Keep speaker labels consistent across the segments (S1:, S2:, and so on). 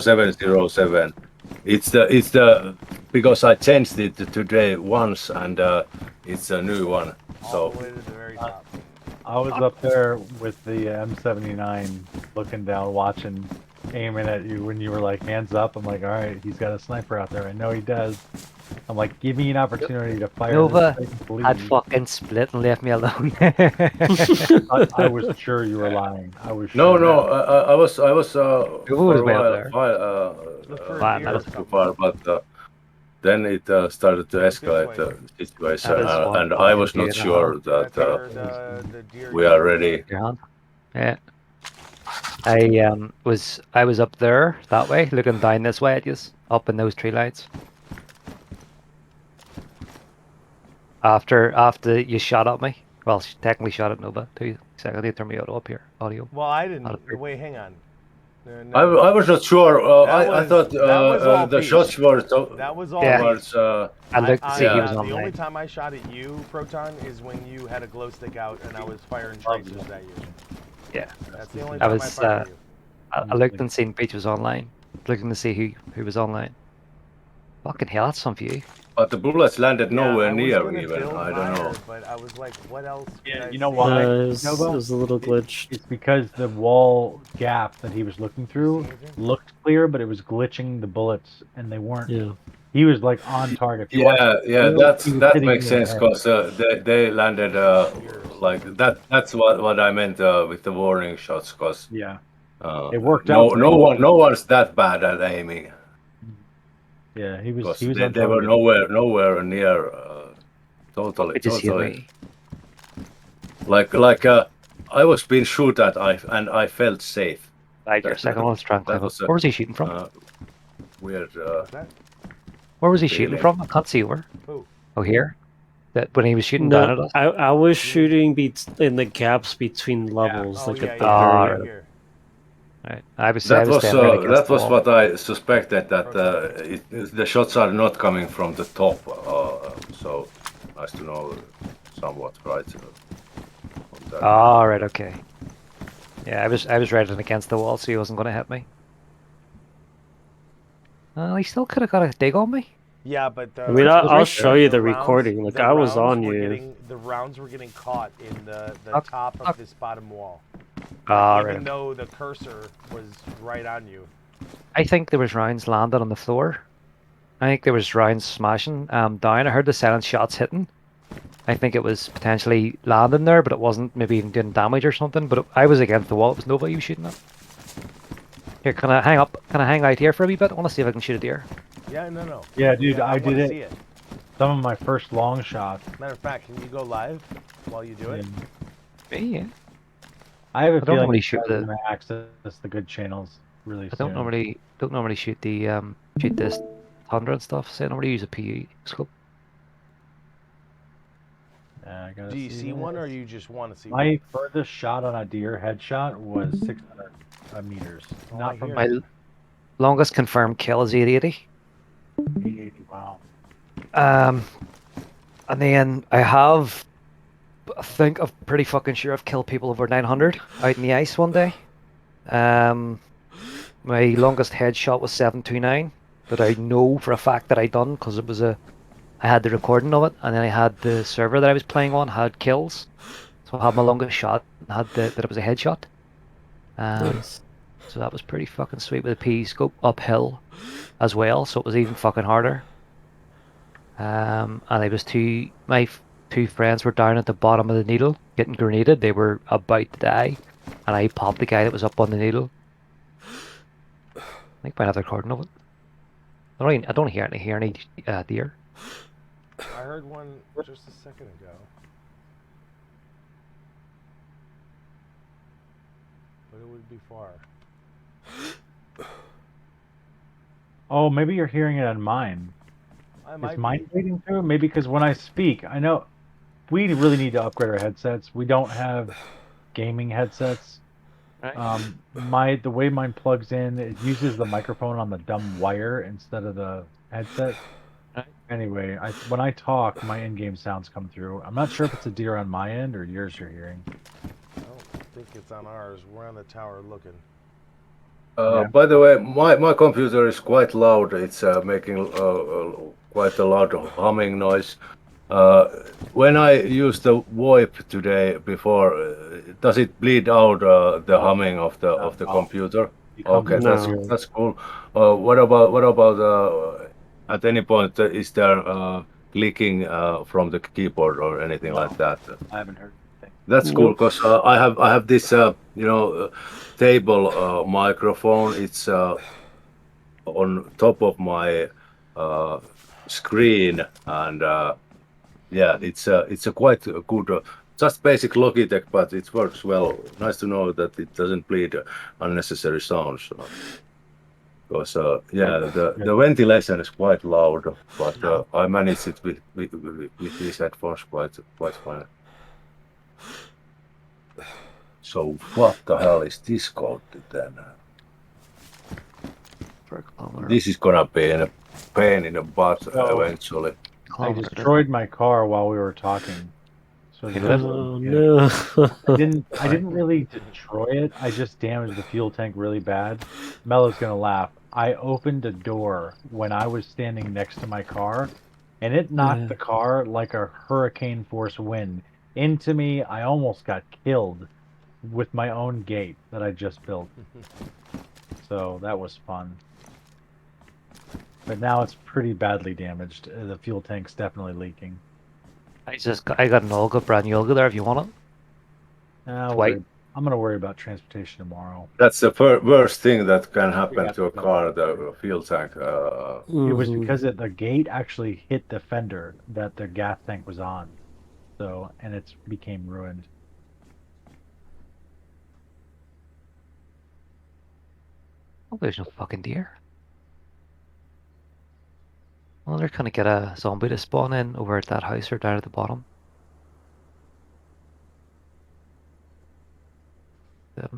S1: 707. It's the because I changed it today once, and it's a new one.
S2: All
S1: So
S2: the way to the very top.
S3: I was up there with the M79 looking down, watching, aiming at you when you were like, hands up. I'm like, all right, he's got a sniper out there. I know he does. I'm like, give me an opportunity to fire
S4: Nova
S3: this thing,
S4: had
S3: please.
S4: fucking split and left me alone.
S3: I was sure you were lying. I was
S1: no,
S3: sure.
S1: no, I was
S4: Nova
S1: for
S4: was
S1: a
S4: way up
S1: while,
S4: there.
S2: Look for a
S4: Wow,
S2: deer
S4: that
S2: or
S4: is
S1: too
S2: something.
S1: far, but then it started to escalate
S2: way.
S1: the situation,
S4: That is one
S1: and I
S4: fucking
S1: was
S4: deer
S1: not
S4: and a
S1: sure
S4: half.
S1: that
S2: That's where the deer
S1: we are
S2: came from.
S1: ready.
S4: Your hand. Yeah. I was up there that way, looking down this way at you, up in those tree lights. After you shot at me. Well, she technically shot at Nova too. Second, they turned me auto up here. Audio.
S2: Well, I
S4: Not a
S2: didn't.
S4: big-
S2: Wait, hang on.
S1: I was not sure. I thought
S2: that was all
S1: the
S2: peace.
S1: shots were
S2: That was all
S4: Yeah.
S2: peace.
S1: towards.
S4: I looked to see he was
S2: The
S4: online.
S2: only time I shot at you, Proton, is when you had a glow stick out and I was firing tracers at you.
S4: Yeah.
S2: That's the only
S4: I
S2: time I
S4: was
S2: fired at you.
S4: I looked and seen Peach was online. Looking to see who was online. Fucking hell, that's some view.
S1: But the bullets landed nowhere
S2: I was
S1: near
S2: gonna
S1: even.
S2: build
S1: I don't know.
S2: higher, but I was like, what else?
S3: Yeah,
S2: could I
S3: you know
S2: see?
S3: why?
S5: It was
S3: Nova?
S5: a little glitched.
S3: It's because the wall gap that he was looking through looked clear, but it was glitching the bullets, and they weren't.
S5: Yeah.
S3: He was like on target. If you watch
S1: Yeah,
S3: the
S1: yeah,
S3: video,
S1: that's
S3: he was
S1: that
S3: hitting
S1: makes
S3: you in the
S1: sense
S3: head.
S1: because they landed like that. That's what I meant with the warning shots. Because
S3: Yeah, it worked out.
S1: no one's that bad at aiming.
S3: Yeah, he was.
S1: Because
S3: He was
S1: they
S3: on
S1: were
S3: target.
S1: nowhere near. Totally,
S4: It just hit
S1: totally.
S4: me.
S1: Like I was being shot at, and I felt safe.
S4: Right, your second one's trying to climb up.
S1: was
S4: Where was he shooting from?
S1: Weird.
S2: What's that?
S4: Where was he shooting
S1: feeling.
S4: from? I can't see where.
S2: Who?
S4: Oh, here? That when he was shooting down at
S5: No,
S4: us?
S5: I was shooting in the gaps between levels,
S2: Oh,
S5: like
S2: yeah,
S5: at the
S2: yeah,
S5: very.
S2: right here.
S4: Right. I was
S1: That was
S4: standing right against the wall.
S1: what I suspected, that the shots are not coming from the top. So nice to know somewhat, right?
S4: Ah, right, okay. Yeah, I was right against the wall, so he wasn't going to hit me. He still could have got a dig on me.
S2: Yeah, but
S5: I mean, I'll show you the recording. Like, I was on you.
S2: The rounds were getting caught in the top of this bottom wall.
S4: Ah,
S2: Even
S4: right.
S2: though the cursor was right on you.
S4: I think there was rounds landed on the floor. I think there was rounds smashing down. I heard the silent shots hitting. I think it was potentially landing there, but it wasn't maybe even doing damage or something. But I was against the wall. It was nobody was shooting at. Here, can I hang up? Can I hang out here for a wee bit? I want to see if I can shoot a deer.
S2: Yeah, no.
S3: Yeah, dude, I did
S2: wanna
S3: it.
S2: see it.
S3: Some of my first long shots.
S2: Matter of fact, can you go live while you do it?
S4: Yeah.
S3: I have a
S4: don't
S3: feeling
S4: normally
S3: you
S4: shoot
S3: guys
S4: the-
S3: are gonna access the good channels really
S4: I
S3: soon.
S4: don't normally shoot the shoot this Thunder and stuff. So I normally use a PE scope.
S3: Yeah, I gotta
S2: Do you see one,
S3: this.
S2: or you just want to see
S3: My
S2: one?
S3: furthest shot on a deer headshot was 600 meters.
S2: Oh, I
S3: Not from
S2: hear
S4: My longest confirmed kill is 880.
S3: 880. Wow.
S4: And then I think I'm pretty fucking sure I've killed people over 900 out in the ice one day. My longest headshot was 729, that I know for a fact that I done because I had the recording of it, and then I had the server that I was playing on had kills, so I had my longest shot and had that it was a headshot.
S5: Nice.
S4: So that was pretty fucking sweet with a PE scope uphill as well, so it was even fucking harder. And I was my two friends were down at the bottom of the needle getting grenaded. They were about to die, and I popped the guy that was up on the needle. I think I have the recording of it. I don't hear any deer.
S2: I heard one just a second ago. But it would be far.
S3: Oh, maybe you're hearing it on mine. Is mine bleeding through? Maybe because when I speak, I know we really need to upgrade our headsets. We don't have gaming headsets.
S4: Right.
S3: The way mine plugs in, it uses the microphone on the dumb wire instead of the headset.
S4: Right.
S3: Anyway, when I talk, my in-game sounds come through. I'm not sure if it's a deer on my end or yours you're hearing.
S2: I don't think it's on ours. We're on the tower looking.
S3: Yeah.
S1: By the way, my computer is quite loud. It's making quite a loud humming noise. When I use the VoIP today before, does it bleed out the
S3: No,
S1: humming of the
S3: no.
S1: computer?
S3: Becomes
S1: Okay, that's
S5: No.
S1: that's cool. What about at any point is there clicking from the keyboard or anything like that?
S3: I haven't heard anything.
S1: That's cool
S5: Nope.
S1: because I have this table microphone. It's on top of my uh, screen, and yeah, it's a quite a good just basic Logitech, but it works well. Nice to know that it doesn't bleed unnecessary sounds. Because yeah, the ventilation is quite loud, but I manage it with these headphones quite fine. So what the hell is this called then?
S4: For a kilometer.
S1: This is gonna be a pain in the butt
S3: So
S1: eventually.
S3: I
S4: Kilometer.
S3: destroyed my car while we were talking. So
S4: You
S3: just
S4: did?
S5: Oh
S3: yeah.
S5: no.
S3: I didn't really destroy it. I just damaged the fuel tank really bad. Mello's gonna laugh. I opened a door when I was standing next to my car, and it knocked the car like a hurricane force wind into me. I almost got killed with my own gate that I just built. So that was fun. But now it's pretty badly damaged. The fuel tank's definitely leaking.
S4: I got an Olga, brand new Olga there if you want it.
S3: I'll
S4: White.
S3: worry. I'm gonna worry about transportation tomorrow.
S1: That's the worst thing that can
S3: We
S1: happen
S3: got
S1: to a
S3: no
S1: car,
S3: problem.
S1: the fuel tank.
S3: It was
S5: Mhm.
S3: because the gate actually hit the fender that the gas tank was on. So, and it's became ruined.
S4: Oh, there's no fucking deer. Well, they're gonna get a zombie to spawn in over at that house or down at the bottom.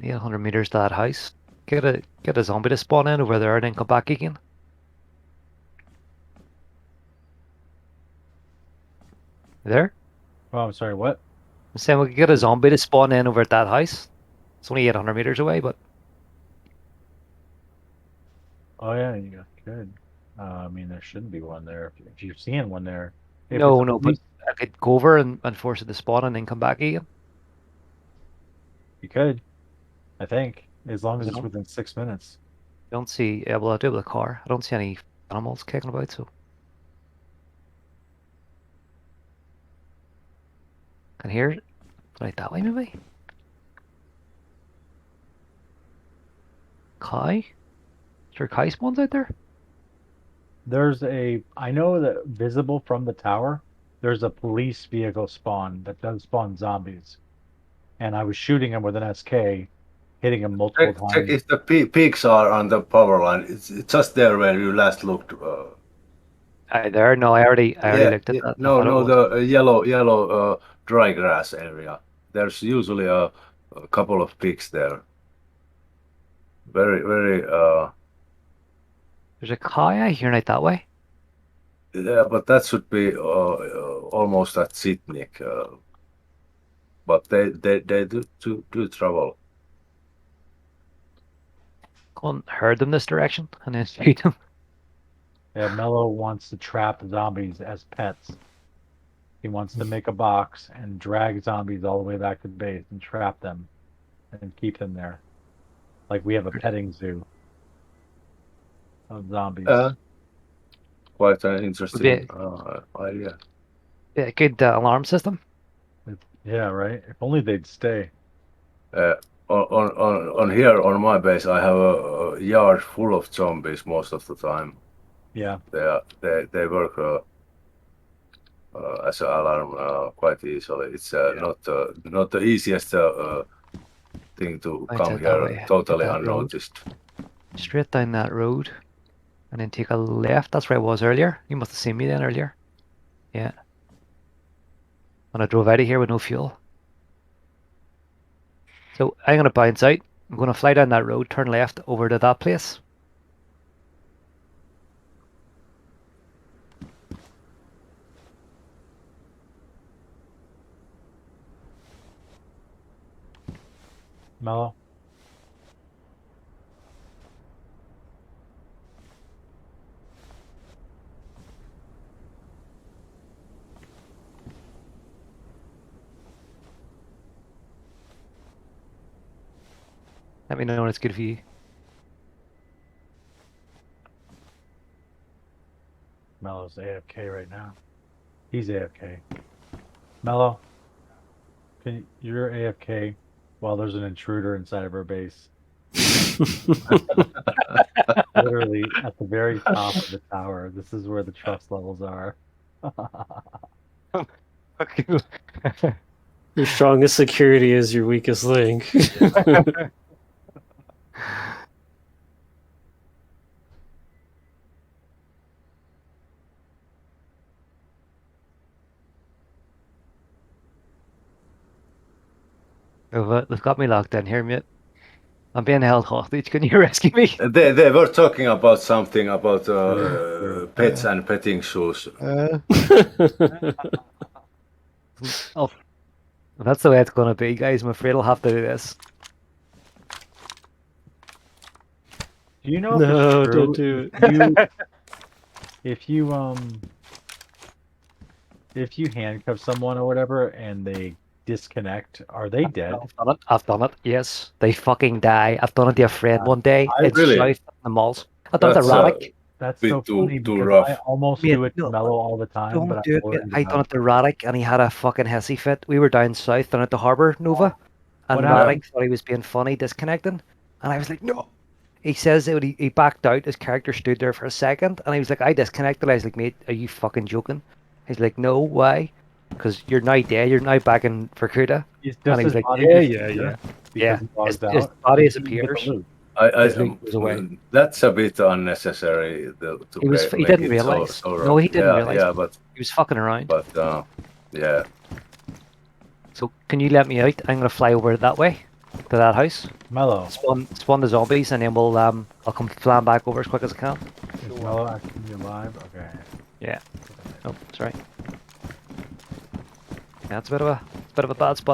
S4: 800 meters to that house. Get a zombie to spawn in over there and then come back again. You there?
S3: Oh, I'm sorry, what?
S4: I'm saying we could get a zombie to spawn in over at that house. It's only 800 meters away, but
S3: Oh yeah, you could. I mean, there shouldn't be one there. If you're seeing one there, if it's
S4: no,
S3: a
S4: no, but
S3: police,
S4: I could go over and force it to spawn and then come back again.
S3: you could. I think, as long as
S4: You
S3: it's
S4: know,
S3: within 6 minutes.
S4: don't see, yeah, well, I do with a car. I don't see any animals kicking about, so can hear it. Right that way, maybe. Kai? Is there Kai spawns out there?
S3: I know that visible from the tower, there's a police vehicle spawn that does spawn zombies. And I was shooting him with an SK, hitting him multiple
S1: Check
S3: times.
S1: if the peaks are on the power line. It's just there where you last looked.
S4: There? No, I already
S1: Yeah,
S4: looked at that. I
S1: no,
S4: thought it
S1: no,
S4: was.
S1: the yellow dry grass area. There's usually a couple of peaks there. Very
S4: There's a Kai I hear out that way.
S1: yeah, but that should be almost at Sitnik. But they do travel.
S4: Go and herd them this direction and then shoot them.
S3: Yeah, Mello wants to trap zombies as pets. He wants to make a box and drag zombies all the way back to the base and trap them and keep them there. Like we have a petting zoo of zombies.
S1: Uh, Quite an
S4: Would be
S1: interesting idea.
S4: a good alarm system.
S3: Yeah, right. If only they'd stay.
S1: Uh, on here on my base, I have a yard full of zombies most of the time.
S3: Yeah.
S1: They work as an alarm quite easily. It's not the easiest thing to
S4: Right
S1: come
S4: out that
S1: here
S4: way. Hit
S1: totally
S4: that road.
S1: unnoticed.
S4: Straight down that road. And then take a left. That's where I was earlier. You must have seen me then earlier. Yeah. When I drove out of here with no fuel. So I'm gonna bounce out. I'm gonna fly down that road, turn left over to that place.
S3: Mello.
S4: Let me know when it's good for you.
S3: Mello's AFK right now. He's AFK. Mello, you're AFK while there's an intruder inside of our base. Literally at the very top of the tower. This is where the trust levels are.
S5: Your strongest security is your weakest link.
S4: They've got me locked in here, mate. I'm being held hostage. Can you rescue me?
S1: They were talking about something about pets and petting shoes.
S4: Oh, that's the way it's gonna be, guys. I'm afraid I'll have to do this.
S3: Do you know
S5: No,
S3: if it's
S5: don't
S3: true?
S5: do it.
S3: If you handcuff someone or whatever and they disconnect, are they dead?
S4: I've done it. I've done it. Yes, they fucking die. I've done it to a friend one day.
S3: I
S4: It's
S1: really-
S4: south of the malls. I've done it to
S1: That's,
S4: Raddick.
S3: That's
S1: Bit
S3: so
S1: too-
S3: funny
S1: too
S3: because
S1: rough.
S3: I almost
S4: Mate,
S3: do it to
S4: no,
S3: Mello all the time, but
S4: Don't
S3: I'm
S4: do it, mate.
S3: worried
S4: I done
S3: about
S4: it to Raddick, and he had a fucking hissy fit. We were down south down at the harbour, Nova, and
S3: What happened?
S4: Raddick thought he was being funny, disconnecting, and I was like, no. He says that he backed out. His character stood there for a second, and he was like, I disconnected. I was like, mate, are you fucking joking? He's like, no, why? Because you're now dead. You're now back in Vorkuta.
S3: Does
S4: And he
S3: his
S4: was like,
S3: body
S4: yeah,
S3: disappear
S4: yeah.
S3: because
S4: Yeah,
S3: he logs
S4: his
S3: out?
S4: body
S3: Did he get the
S4: disappears.
S3: loot?
S4: His loot goes away.
S1: That's a bit unnecessary to
S4: He was. He
S1: make
S4: didn't
S1: it
S4: realize.
S1: so
S4: No,
S1: rough.
S4: he didn't realize.
S1: Yeah, but
S4: He was fucking around.
S1: yeah.
S4: So can you let me out? I'm gonna fly over that way to that house.
S3: Mello,
S4: Spawn the zombies, and then we'll I'll come flying back over as quick as I can.
S3: is Mello actually alive? Okay.
S4: Yeah. Oh, sorry. Yeah, it's a bit of a bad spot.